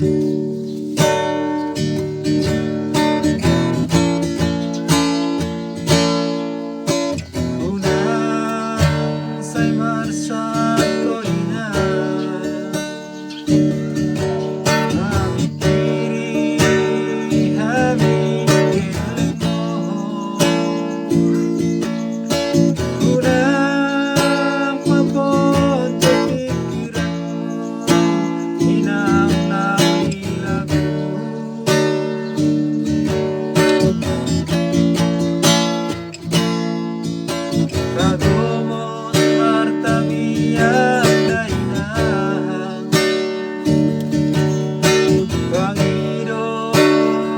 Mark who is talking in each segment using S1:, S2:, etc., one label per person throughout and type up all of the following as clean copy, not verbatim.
S1: Unang say marsat ko ina, kami kiri kami kiling mo. Unang mapunta pikiran mo, inang nabilag Kagumot martamiyak na inahan, Bangido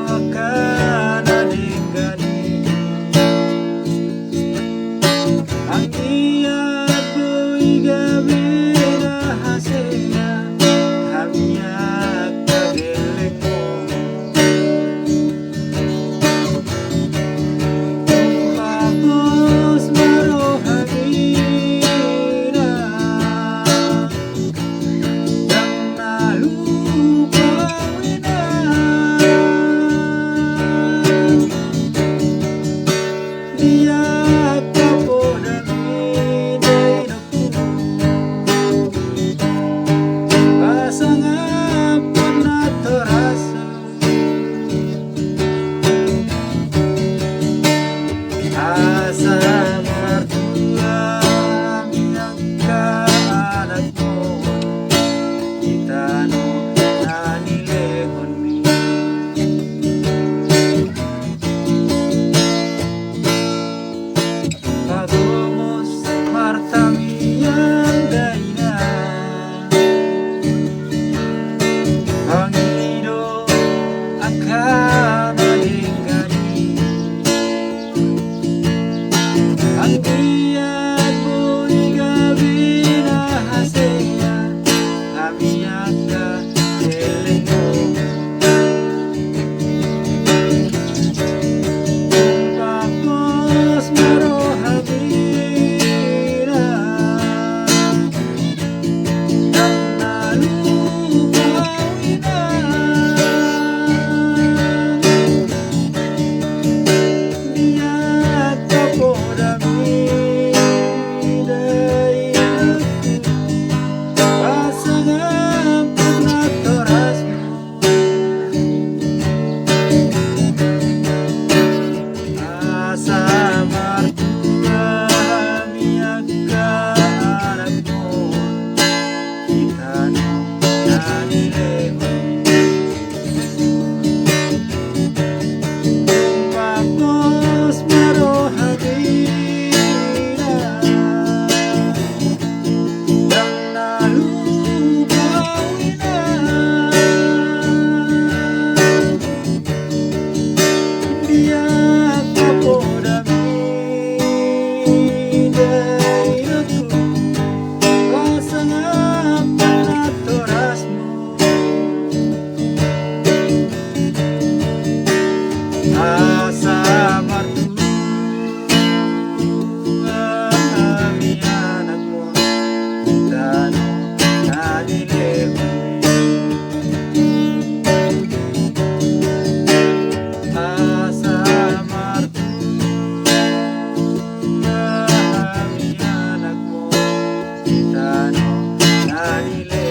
S1: akan adenggani. Ang iyat mo'y gabi na hasena, hamiyak kagiling mo. Tapos marohamina, nang nalupawin na. Diyak po namin ay naku, pasangapon na torasa. Asa martua ang kaanak mo, itano nanilehon mi. Pagumos martamiyan dayna, Bangido akan adenggani. Ang iyat mo'y gabi na hasena, hamiyak kagiling mo. Tapos marohamina, nang nalupawin na. Diyak po namin ay naku, pasangapon na toras mo. Asa martua hamiyak kaanak mo, itano nanilehon. Tapos marohamina, nang nalupawin na. Diyak po namin ay naku, pasangapon na toras mo. Asa martua ang anak mo, itano nanilehon. Asa martua ang anak mo, itano nanilehon.